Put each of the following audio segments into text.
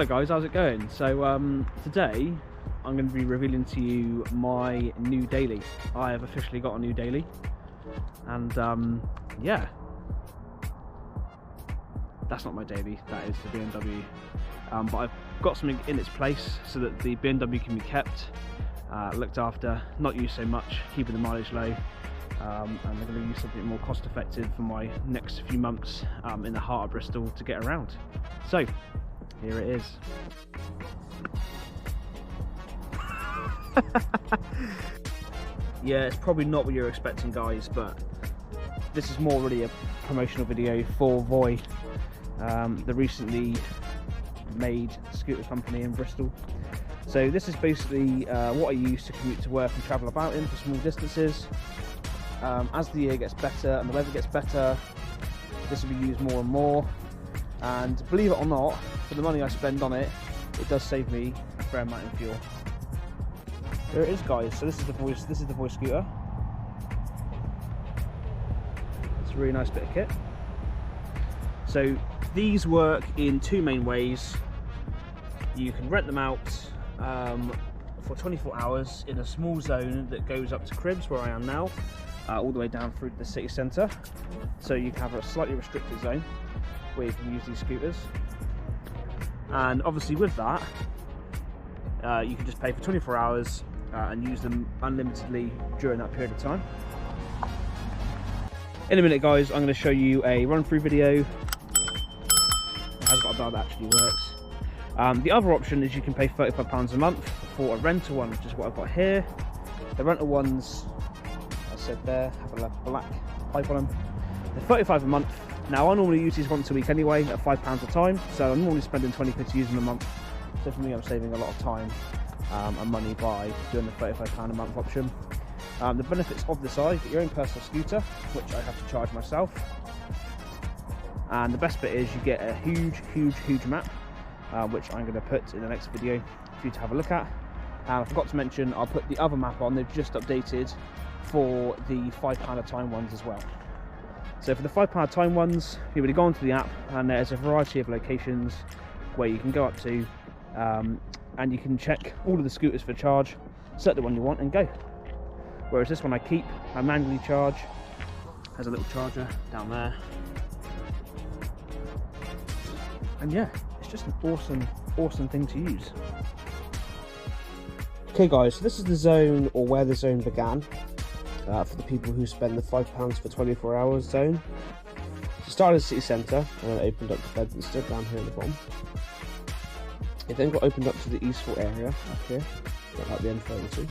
Hello guys, how's it going? So today I'm going to be revealing to you my new daily. I have officially got a new daily, and yeah, that's not my daily, that is the BMW. But I've got something in its place so that the BMW can be kept, looked after, not used so much, keeping the mileage low, and I'm going to use something more cost effective for my next few months in the heart of Bristol to get around. So here it is. Yeah, it's probably not what you're expecting, guys, but this is more really a promotional video for Voi, the recently made scooter company in Bristol. So this is basically what I use to commute to work and travel about in for small distances. As the year gets better and the weather gets better, this will be used more and more, and believe it or not, for the money I spend on it, it does save me a fair amount in fuel. There it is, guys. So this is the Voi scooter. It's a really nice bit of kit. So these work in two main ways. You can rent them out for 24 hours in a small zone that goes up to Cribs, where I am now, all the way down through the city centre. So you can have a slightly restricted zone where you can use these scooters, and obviously with that you can just pay for 24 hours and use them unlimitedly during that period of time. In a minute, guys, I'm going to show you a run through video. It has got a bell that actually works. The other option is you can pay £35 a month for a rental one, which is what I've got here. The rental ones, I said there, have a black pipe on them. They're £35 a month. Now, I normally use these once a week anyway, at £5 a time, so I'm normally spending 20 quid to use them a month. So for me, I'm saving a lot of time and money by doing the £35 a month option. The benefits of this are you get your own personal scooter, which I have to charge myself. And the best bit is you get a huge map, which I'm going to put in the next video for you to have a look at. And I forgot to mention, I'll put the other map on. They've just updated for the £5 a time ones as well. So for the £5 a time ones, you would go onto the app, and there's a variety of locations where you can go up to, and you can check all of the scooters for charge, select the one you want and go. Whereas this one I manually charge. Has a little charger down there. And yeah, it's just an awesome thing to use. Okay guys, so this is the zone, or where the zone began, for the people who spend the £5 for 24 hours zone. So it started at the city centre and then opened up to Bedminster down here at the bottom. It then got opened up to the Eastville area up here, like the M32.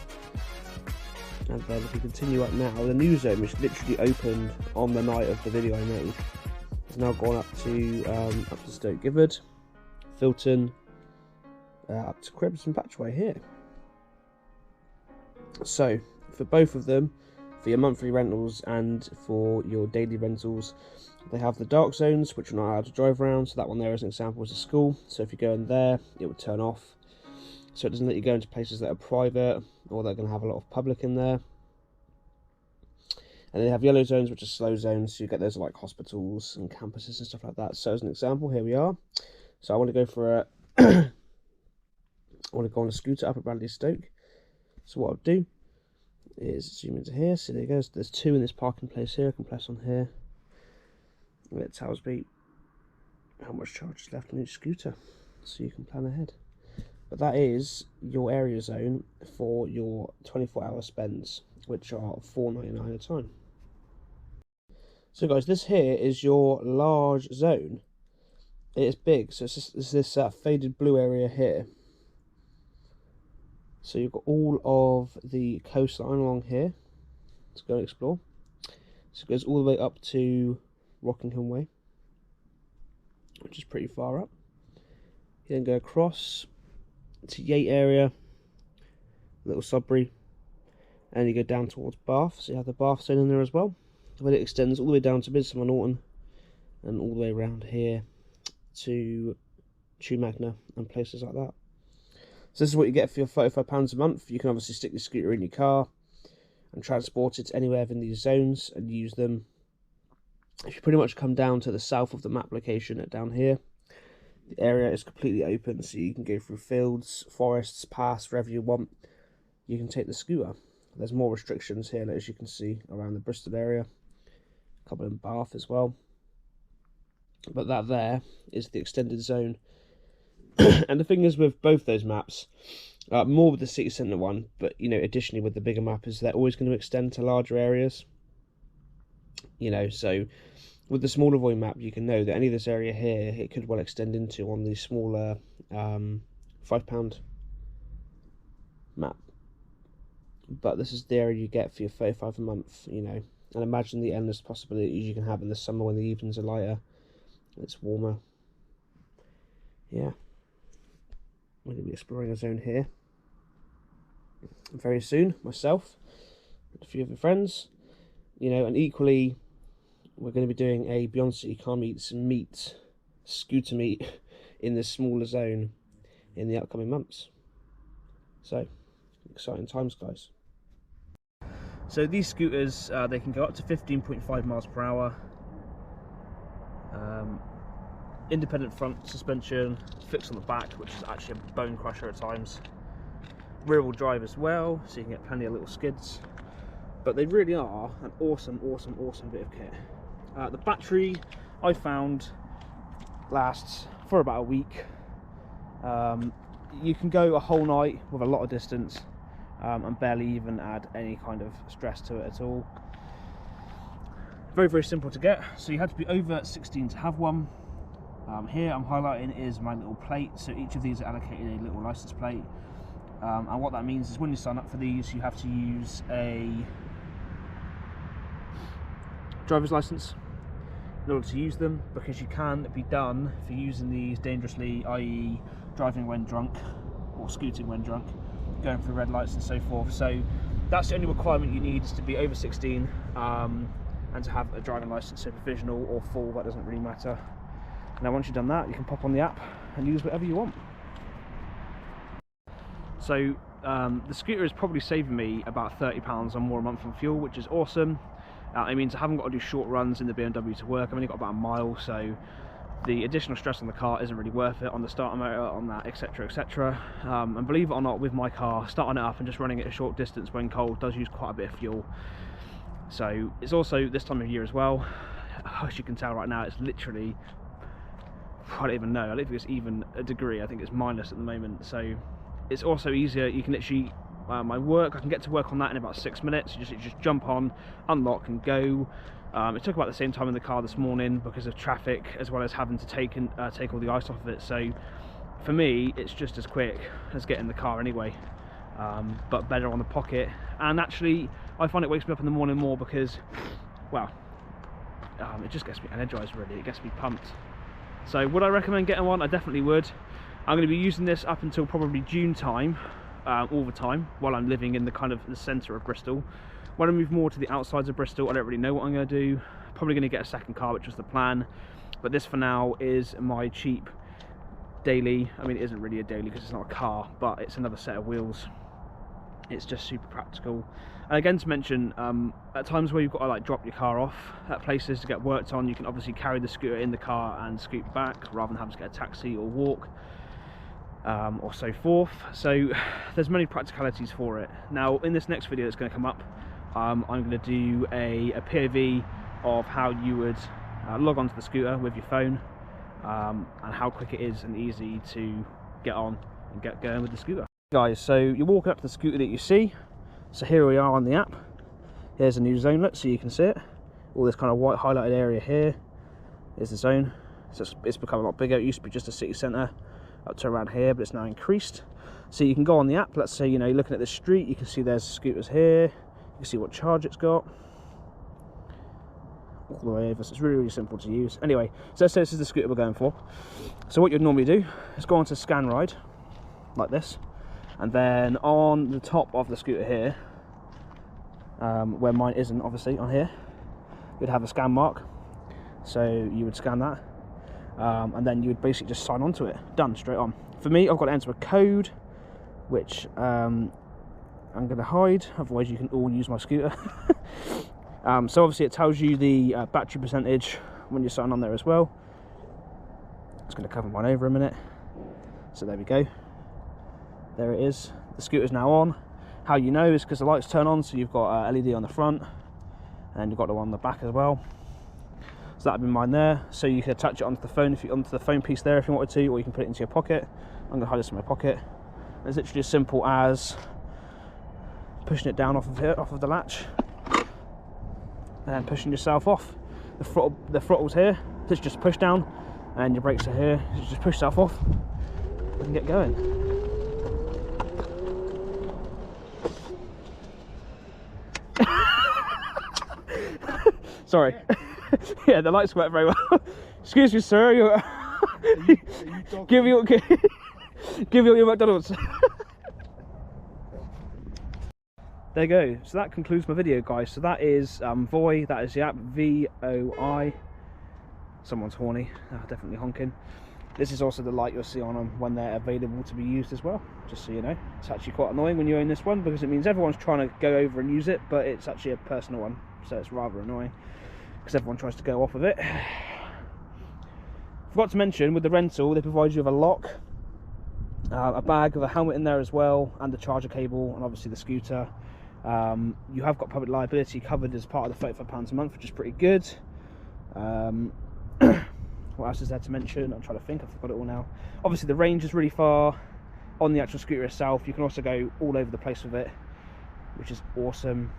And then if we continue up now, the new zone, which literally opened on the night of the video I made, has now gone up to Stoke Gifford, Filton, up to Cribs and Patchway here. So for both of them, for your monthly rentals and for your daily rentals, they have the dark zones, which you're not allowed to drive around. So that one there, as an example, is a school. So if you go in there, it would turn off. So it doesn't let you go into places that are private or they're going to have a lot of public in there. And then they have yellow zones, which are slow zones. So you get those like hospitals and campuses and stuff like that. So as an example, here we are. So I want to go for a I want to go on a scooter up at Bradley Stoke. So what I'll do is zoom into here. So there goes. There's two in this parking place here. I can press on here. And it tells me how much charge is left on each scooter, so you can plan ahead. But that is your area zone for your 24-hour spends, which are £4.99 a time. So guys, this here is your large zone. It is big, so it's this faded blue area here. So you've got all of the coastline along here to go and explore. So it goes all the way up to Rockingham Way, which is pretty far up. You then go across to Yate area, Little Sudbury, and you go down towards Bath. So you have the Bath zone in there as well. But it extends all the way down to Midsummer Norton and all the way around here to Chew Magna and places like that. So this is what you get for your £35 a month. You can obviously stick your scooter in your car and transport it anywhere within these zones and use them. If you pretty much come down to the south of the map location at down here, The area is completely open, so you can go through fields, forests, paths, wherever you want. You can take the scooter. There's more restrictions here, as you can see, around the Bristol area. A couple in Bath as well. But that there is the extended zone. And the thing is with both those maps, more with the city centre one, but you know, additionally with the bigger map, is they're always going to extend to larger areas. You know, so with the smaller volume map, you can know that any of this area here, it could well extend into on the smaller £5 map. But this is the area you get for your 35 a month, you know. And imagine the endless possibilities you can have in the summer when the evenings are lighter, it's warmer. Yeah. We're going to be exploring a zone here very soon, myself and a few of the friends, you know, and equally we're going to be doing a Beyond City Car Meets scooter meet in this smaller zone in the upcoming months. So, exciting times, guys. So these scooters, they can go up to 15.5 miles per hour. Independent front suspension, fixed on the back, which is actually a bone crusher at times. Rear wheel drive as well, so you can get plenty of little skids. But they really are an awesome bit of kit. The battery I found lasts for about a week. You can go a whole night with a lot of distance and barely even add any kind of stress to it at all. Very simple to get, so you have to be over 16 to have one. Here I'm highlighting is my little plate, so each of these are allocated a little license plate, and what that means is when you sign up for these, you have to use a driver's license in order to use them, because you can be done for using these dangerously, i.e. driving when drunk or scooting when drunk, going through red lights and so forth. So that's the only requirement you need, is to be over 16 and to have a driving license, so provisional or full, that doesn't really matter. Now once you've done that, you can pop on the app and use whatever you want. So the scooter is probably saving me about £30 or more a month on fuel, which is awesome. It means I haven't got to do short runs in the BMW to work. I've only got about a mile, so the additional stress on the car isn't really worth it, on the starter motor, on that, etc, etc. And believe it or not, with my car, starting it up and just running it a short distance when cold does use quite a bit of fuel. So it's also this time of year as well. As you can tell right now, it's literally, I don't even know, I don't think it's even a degree, I think it's minus at the moment. So it's also easier, you can literally, my work, I can get to work on that in about 6 minutes. You just jump on, unlock and go. It took about the same time in the car this morning because of traffic, as well as having to take all the ice off of it. So for me, it's just as quick as getting the car anyway, but better on the pocket. And actually, I find it wakes me up in the morning more because, well, it just gets me energized really, it gets me pumped. So would I recommend getting one? I definitely would. I'm going to be using this up until probably June time, all the time, while I'm living in the kind of the centre of Bristol. When I move more to the outsides of Bristol, I don't really know what I'm going to do. Probably going to get a second car, which was the plan. But this for now is my cheap daily. I mean, it isn't really a daily because it's not a car, but it's another set of wheels. It's just super practical. And again, to mention, at times where you've got to like drop your car off at places to get worked on, you can obviously carry the scooter in the car and scoot back rather than having to get a taxi or walk, or so forth. So there's many practicalities for it. Now in this next video that's going to come up, I'm going to do a POV of how you would log onto the scooter with your phone, and how quick it is and easy to get on and get going with the scooter. Guys, so you're walking up to the scooter that you see. So here we are on the app. Here's a new zonelet, so you can see it. All this kind of white highlighted area here is the zone. So it's become a lot bigger. It used to be just a city centre up to around here, but it's now increased. So you can go on the app. Let's say, you know, you're looking at the street, you can see there's scooters here. You can see what charge it's got all the way over. So it's really simple to use. Anyway, so let's say this is the scooter we're going for. So what you'd normally do is go onto scan ride like this, and then on the top of the scooter here, where mine isn't obviously on here, you'd have a scan mark. So you would scan that, and then you would basically just sign on to it. Done, straight on. For me, I've got to enter a code, which I'm going to hide, otherwise you can all use my scooter. So obviously it tells you the battery percentage when you sign on there as well. Just going to cover mine over a minute. So there we go. There it is. The scooter's now on. How you know is because the lights turn on, so you've got LED on the front, and you've got the one on the back as well. So that'd be mine there. So you can attach it onto the phone, onto the phone piece there if you wanted to, or you can put it into your pocket. I'm going to hide this in my pocket. It's literally as simple as pushing it down off of here, off of the latch, and then pushing yourself off. The throttle's here. So it's just push down, and your brakes are here. You just push yourself off and get going. Sorry. Yeah, the lights work very well. Excuse me, sir. Give me your McDonald's. There you go. So that concludes my video, guys. So that is Voi. That is the app, VOI. Someone's horny. Definitely honking. This is also the light you'll see on them when they're available to be used as well. Just so you know, it's actually quite annoying when you own this one because it means everyone's trying to go over and use it, but it's actually a personal one, so it's rather annoying because everyone tries to go off of it. Forgot to mention, with the rental, they provide you with a lock, a bag with a helmet in there as well, and the charger cable, and obviously the scooter. You have got public liability covered as part of the £35 a month, which is pretty good. What else is there to mention? I'm trying to think, I've forgot it all now. Obviously the range is really far on the actual scooter itself. You can also go all over the place with it, which is awesome.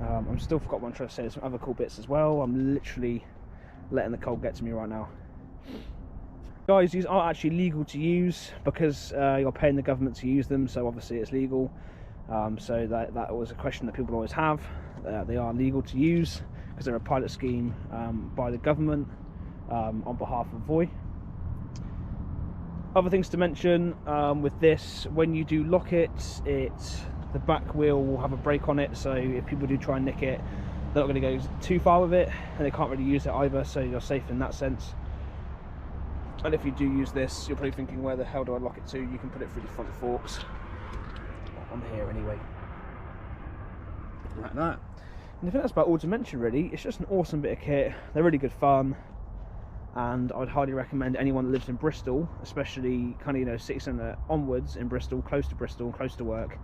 I'm still forgot what I'm trying to say. There's some other cool bits as well. I'm literally letting the cold get to me right now. Guys, these aren't actually legal to use because you're paying the government to use them, so obviously it's legal. So that was a question that people always have. They are legal to use because they're a pilot scheme by the government on behalf of Voi. Other things to mention with this, when you do lock it, the back wheel will have a brake on it, so if people do try and nick it, they're not going to go too far with it, and they can't really use it either, so you're safe in that sense. And if you do use this, you're probably thinking, where the hell do I lock it to? You can put it through the front forks on here anyway, like that. And I think that's about all to mention really. It's just an awesome bit of kit. They're really good fun, and I'd highly recommend anyone that lives in Bristol, especially kind of, you know, city centre onwards in Bristol, close to close to work,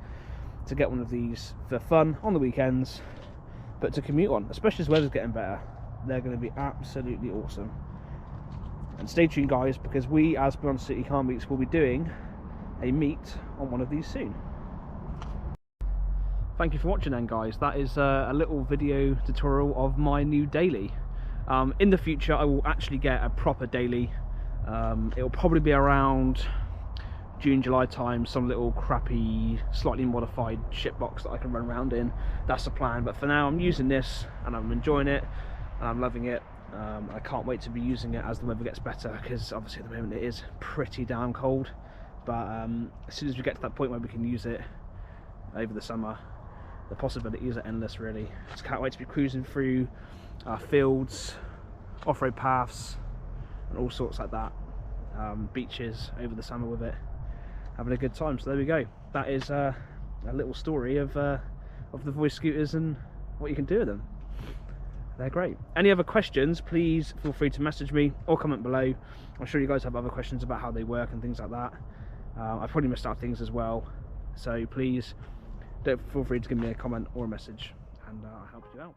to get one of these for fun on the weekends, but to commute on, especially as the weather's getting better. They're going to be absolutely awesome. And stay tuned, guys, because we as Beyond City Car Meets will be doing a meet on one of these soon. Thank you for watching then, guys. That is a little video tutorial of my new daily. In the future I will actually get a proper daily. It will probably be around June, July time, some little crappy, slightly modified shitbox that I can run around in. That's the plan, but for now I'm using this and I'm enjoying it and I'm loving it. I can't wait to be using it as the weather gets better, because obviously at the moment it is pretty damn cold, but as soon as we get to that point where we can use it over the summer, the possibilities are endless really. Just can't wait to be cruising through fields, off-road paths and all sorts like that, beaches over the summer with it, having a good time. So there we go. That is a little story of the Voi scooters and what you can do with them. They're great. Any other questions, please feel free to message me or comment below. I'm sure you guys have other questions about how they work and things like that. I've probably missed out things as well, so please don't feel free to give me a comment or a message, and I'll help you out.